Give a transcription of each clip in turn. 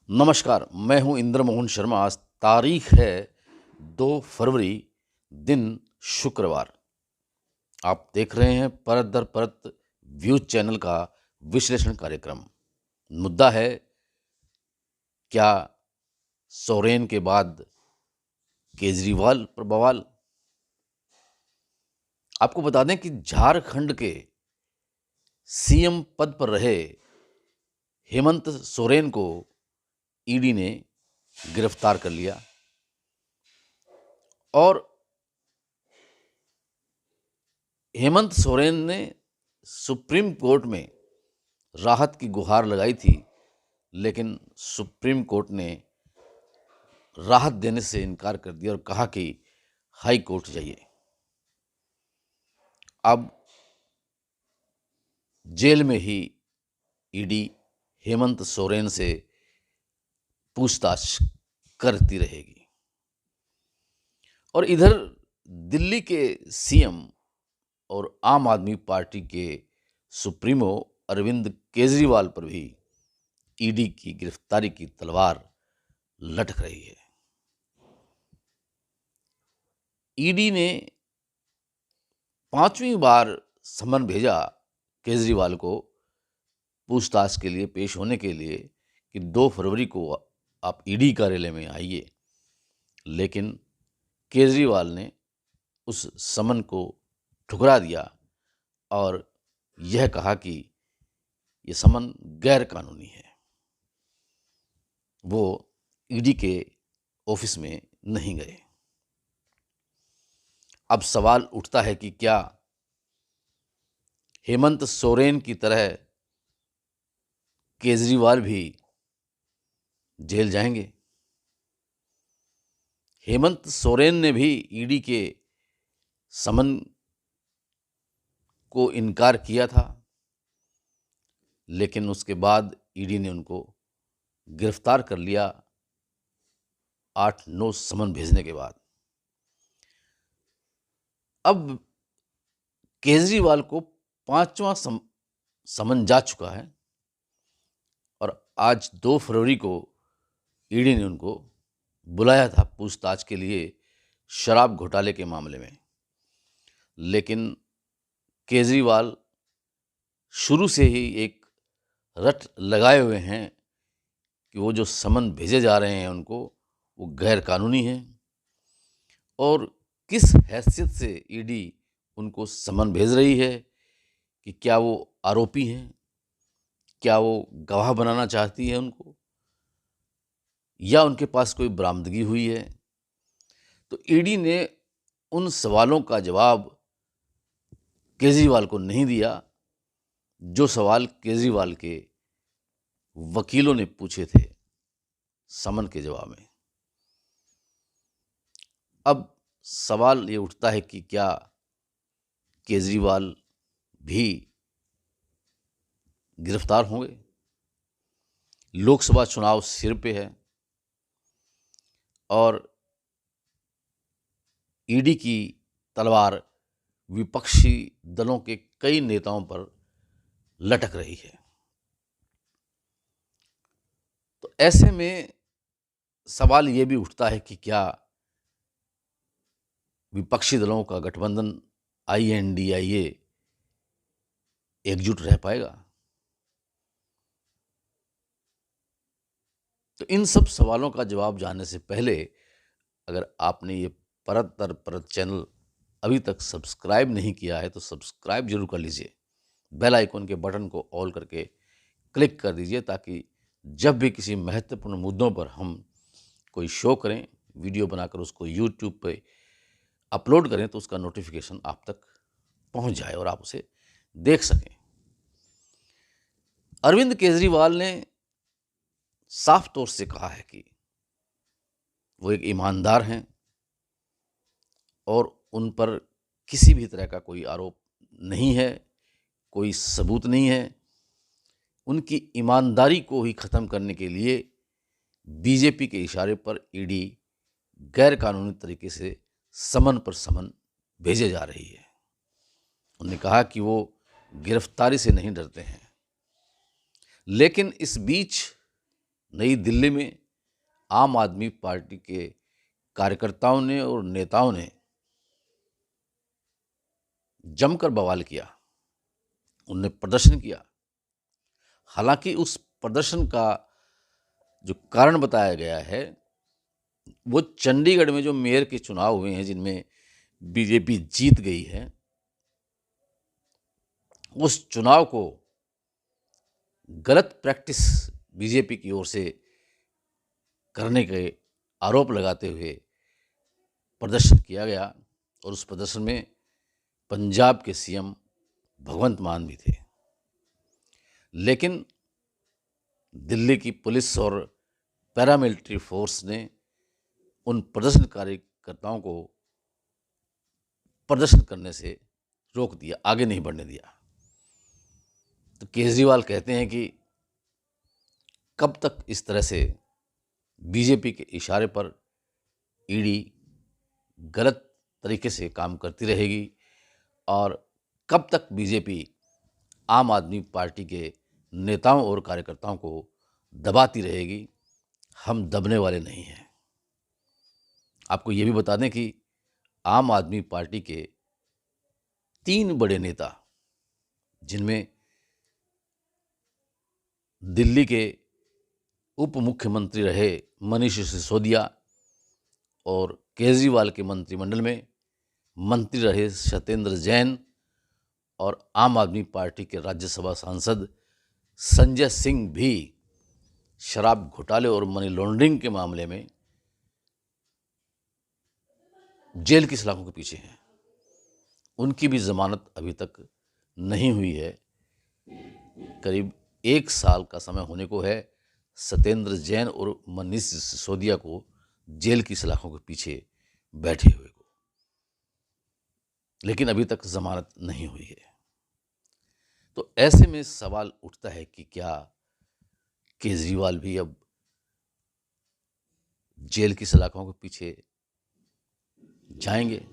नमस्कार, मैं हूं इंद्र मोहन शर्मा। आज तारीख है 2 फरवरी, दिन शुक्रवार। आप देख रहे हैं परत दर परत व्यूज चैनल का विश्लेषण कार्यक्रम। मुद्दा है, क्या सोरेन के बाद केजरीवाल पर बवाल। आपको बता दें कि झारखंड के सीएम पद पर रहे हेमंत सोरेन को ईडी ने गिरफ्तार कर लिया और हेमंत सोरेन ने सुप्रीम कोर्ट में राहत की गुहार लगाई थी, लेकिन सुप्रीम कोर्ट ने राहत देने से इनकार कर दिया और कहा कि हाई कोर्ट जाइए। अब जेल में ही ईडी हेमंत सोरेन से पूछताछ करती रहेगी। और इधर दिल्ली के सीएम और आम आदमी पार्टी के सुप्रीमो अरविंद केजरीवाल पर भी ईडी की गिरफ्तारी की तलवार लटक रही है। ईडी ने 5वीं बार समन भेजा केजरीवाल को पूछताछ के लिए, पेश होने के लिए कि 2 फरवरी को आप ईडी कार्यालय में आइए, लेकिन केजरीवाल ने उस समन को ठुकरा दिया और यह कहा कि ये समन गैर कानूनी है, वो ईडी के ऑफिस में नहीं गए। अब सवाल उठता है कि क्या हेमंत सोरेन की तरह केजरीवाल भी जेल जाएंगे? हेमंत सोरेन ने भी ईडी के समन को इनकार किया था, लेकिन उसके बाद ईडी ने उनको गिरफ्तार कर लिया 8-9 समन भेजने के बाद। अब केजरीवाल को 5वां समन जा चुका है और आज 2 फरवरी को ईडी ने उनको बुलाया था पूछताछ के लिए शराब घोटाले के मामले में। लेकिन केजरीवाल शुरू से ही एक रट लगाए हुए हैं कि वो जो समन भेजे जा रहे हैं उनको, वो गैर कानूनी हैं और किस हैसियत से ईडी उनको समन भेज रही है, कि क्या वो आरोपी हैं, क्या वो गवाह बनाना चाहती है उनको, या उनके पास कोई बरामदगी हुई है। तो ईडी ने उन सवालों का जवाब केजरीवाल को नहीं दिया जो सवाल केजरीवाल के वकीलों ने पूछे थे समन के जवाब में। अब सवाल ये उठता है कि क्या केजरीवाल भी गिरफ्तार होंगे? लोकसभा चुनाव सिर पे है और ईडी की तलवार विपक्षी दलों के कई नेताओं पर लटक रही है। तो ऐसे में सवाल ये भी उठता है कि क्या विपक्षी दलों का गठबंधन INDIA एकजुट रह पाएगा? तो इन सब सवालों का जवाब जानने से पहले, अगर आपने ये परत दर परत चैनल अभी तक सब्सक्राइब नहीं किया है तो सब्सक्राइब जरूर कर लीजिए। बेल आइकन के बटन को ऑल करके क्लिक कर दीजिए, ताकि जब भी किसी महत्वपूर्ण मुद्दों पर हम कोई शो करें, वीडियो बनाकर उसको YouTube पे अपलोड करें, तो उसका नोटिफिकेशन आप तक पहुंच जाए और आप उसे देख सकें। अरविंद केजरीवाल ने साफ तौर से कहा है कि वो एक ईमानदार हैं और उन पर किसी भी तरह का कोई आरोप नहीं है, कोई सबूत नहीं है। उनकी ईमानदारी को ही ख़त्म करने के लिए बीजेपी के इशारे पर ईडी गैर कानूनी तरीके से समन पर समन भेजे जा रही है। उन्होंने कहा कि वो गिरफ्तारी से नहीं डरते हैं। लेकिन इस बीच नई दिल्ली में आम आदमी पार्टी के कार्यकर्ताओं ने और नेताओं ने जमकर बवाल किया, उनने प्रदर्शन किया। हालांकि उस प्रदर्शन का जो कारण बताया गया है वो चंडीगढ़ में जो मेयर के चुनाव हुए हैं जिनमें बीजेपी जीत गई है, उस चुनाव को गलत प्रैक्टिस बीजेपी की ओर से करने के आरोप लगाते हुए प्रदर्शन किया गया। और उस प्रदर्शन में पंजाब के सीएम भगवंत मान भी थे। लेकिन दिल्ली की पुलिस और पैरामिलिट्री फोर्स ने उन प्रदर्शनकारी कार्यकर्ताओं को प्रदर्शन करने से रोक दिया, आगे नहीं बढ़ने दिया। तो केजरीवाल कहते हैं कि कब तक इस तरह से बीजेपी के इशारे पर ईडी गलत तरीके से काम करती रहेगी और कब तक बीजेपी आम आदमी पार्टी के नेताओं और कार्यकर्ताओं को दबाती रहेगी, हम दबने वाले नहीं हैं। आपको ये भी बता दें कि आम आदमी पार्टी के 3 बड़े नेता, जिनमें दिल्ली के उप मुख्यमंत्री रहे मनीष सिसोदिया और केजरीवाल के मंत्रिमंडल में मंत्री रहे सत्येंद्र जैन और आम आदमी पार्टी के राज्यसभा सांसद संजय सिंह भी शराब घोटाले और मनी लॉन्ड्रिंग के मामले में जेल की सलाखों के पीछे हैं। उनकी भी जमानत अभी तक नहीं हुई है। करीब 1 साल का समय होने को है सत्येंद्र जैन और मनीष सिसोदिया को जेल की सलाखों के पीछे बैठे हुए को, लेकिन अभी तक जमानत नहीं हुई है। तो ऐसे में सवाल उठता है कि क्या केजरीवाल भी अब जेल की सलाखों के पीछे जाएंगे?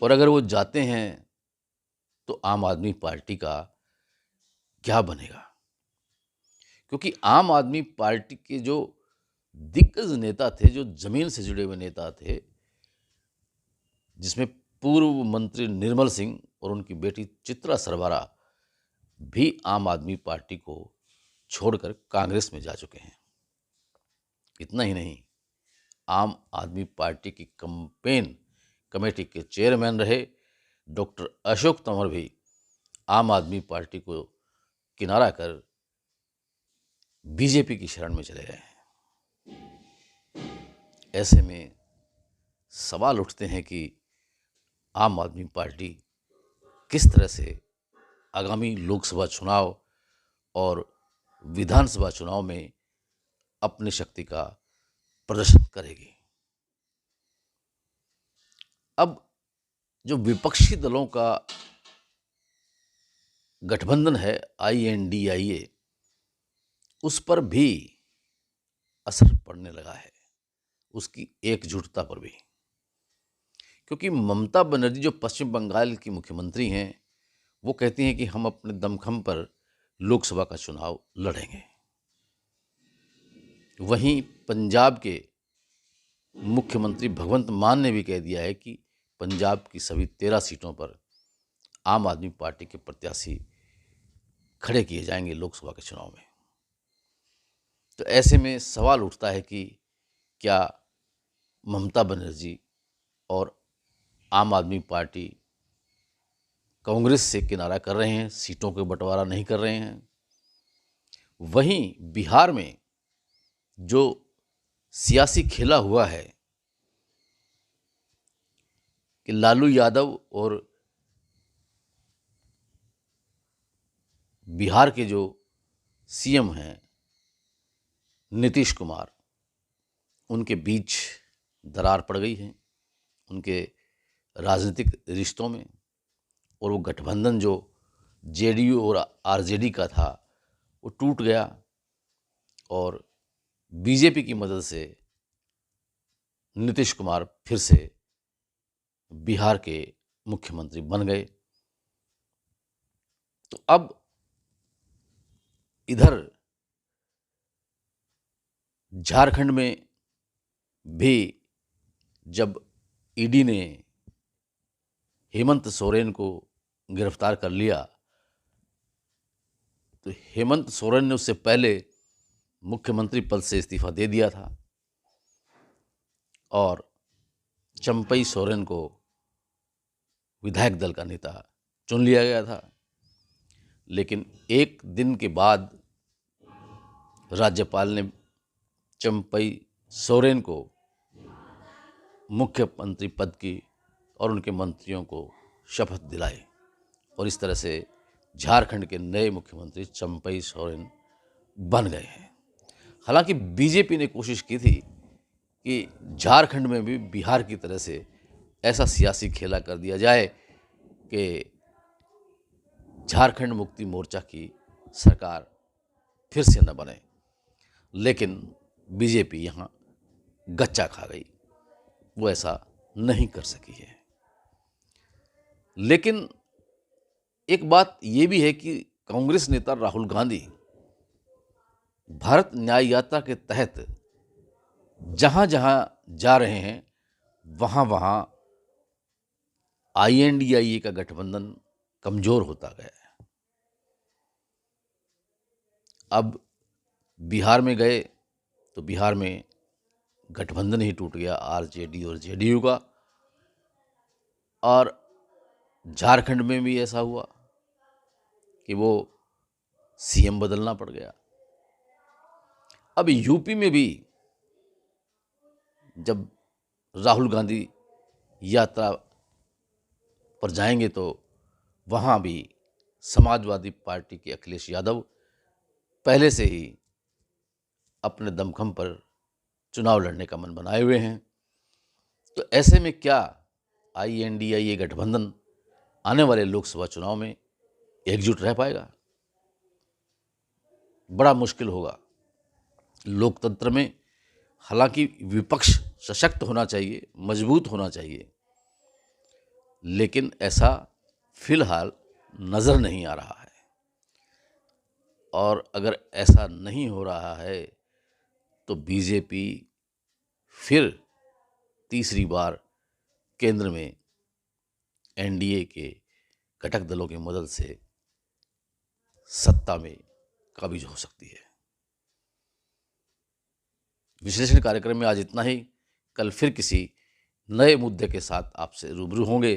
और अगर वो जाते हैं तो आम आदमी पार्टी का क्या बनेगा? क्योंकि आम आदमी पार्टी के जो दिग्गज नेता थे, जो जमीन से जुड़े हुए नेता थे, जिसमें पूर्व मंत्री निर्मल सिंह और उनकी बेटी चित्रा सरवारा भी आम आदमी पार्टी को छोड़कर कांग्रेस में जा चुके हैं। इतना ही नहीं, आम आदमी पार्टी की कैंपेन कमेटी के चेयरमैन रहे डॉक्टर अशोक तंवर भी आम आदमी पार्टी को किनारा कर बीजेपी की शरण में चले गए हैं। ऐसे में सवाल उठते हैं कि आम आदमी पार्टी किस तरह से आगामी लोकसभा चुनाव और विधानसभा चुनाव में अपनी शक्ति का प्रदर्शन करेगी। अब जो विपक्षी दलों का गठबंधन है INDIA, उस पर भी असर पड़ने लगा है, उसकी एकजुटता पर भी। क्योंकि ममता बनर्जी जो पश्चिम बंगाल की मुख्यमंत्री हैं, वो कहती हैं कि हम अपने दमखम पर लोकसभा का चुनाव लड़ेंगे। वहीं पंजाब के मुख्यमंत्री भगवंत मान ने भी कह दिया है कि पंजाब की सभी 13 सीटों पर आम आदमी पार्टी के प्रत्याशी खड़े किए जाएंगे लोकसभा के चुनाव में। तो ऐसे में सवाल उठता है कि क्या ममता बनर्जी और आम आदमी पार्टी कांग्रेस से किनारा कर रहे हैं, सीटों के बंटवारा नहीं कर रहे हैं? वहीं बिहार में जो सियासी खेला हुआ है कि लालू यादव और बिहार के जो सीएम हैं नीतीश कुमार, उनके बीच दरार पड़ गई है उनके राजनीतिक रिश्तों में, और वो गठबंधन जो JDU और RJD का था वो टूट गया और बीजेपी की मदद से नीतीश कुमार फिर से बिहार के मुख्यमंत्री बन गए। तो अब इधर झारखंड में भी जब ईडी ने हेमंत सोरेन को गिरफ्तार कर लिया तो हेमंत सोरेन ने उससे पहले मुख्यमंत्री पद से इस्तीफा दे दिया था और चंपई सोरेन को विधायक दल का नेता चुन लिया गया था। लेकिन एक दिन के बाद राज्यपाल ने चंपई सोरेन को मुख्यमंत्री पद की और उनके मंत्रियों को शपथ दिलाई और इस तरह से झारखंड के नए मुख्यमंत्री चंपई सोरेन बन गए हैं। हालांकि बीजेपी ने कोशिश की थी कि झारखंड में भी बिहार की तरह से ऐसा सियासी खेला कर दिया जाए कि झारखंड मुक्ति मोर्चा की सरकार फिर से न बने, लेकिन बीजेपी यहाँ गच्चा खा गई, वो ऐसा नहीं कर सकी है। लेकिन एक बात ये भी है कि कांग्रेस नेता राहुल गांधी भारत न्याय यात्रा के तहत जहाँ जहाँ जा रहे हैं वहाँ वहाँ INDIA का गठबंधन कमजोर होता गया है। अब बिहार में गए तो बिहार में गठबंधन ही टूट गया RJD और JDU का, और झारखंड में भी ऐसा हुआ कि वो CM बदलना पड़ गया। अब यूपी में भी जब राहुल गांधी यात्रा पर जाएंगे तो वहाँ भी समाजवादी पार्टी के अखिलेश यादव पहले से ही अपने दमखम पर चुनाव लड़ने का मन बनाए हुए हैं। तो ऐसे में क्या INDIA गठबंधन आने वाले लोकसभा चुनाव में एकजुट रह पाएगा? बड़ा मुश्किल होगा। लोकतंत्र में हालांकि विपक्ष सशक्त होना चाहिए, मजबूत होना चाहिए, लेकिन ऐसा फिलहाल नज़र नहीं आ रहा है। और अगर ऐसा नहीं हो रहा है तो बीजेपी फिर तीसरी बार केंद्र में NDA के घटक दलों की मदद से सत्ता में काबिज हो सकती है। विश्लेषण कार्यक्रम में आज इतना ही। कल फिर किसी नए मुद्दे के साथ आपसे रूबरू होंगे।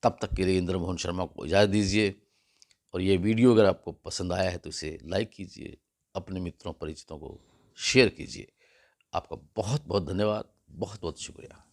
तब तक के लिए इंद्र मोहन शर्मा को इजाज़त दीजिए। और ये वीडियो अगर आपको पसंद आया है तो इसे लाइक कीजिए, अपने मित्रों परिचितों को शेयर कीजिए। आपका बहुत बहुत धन्यवाद, बहुत बहुत शुक्रिया।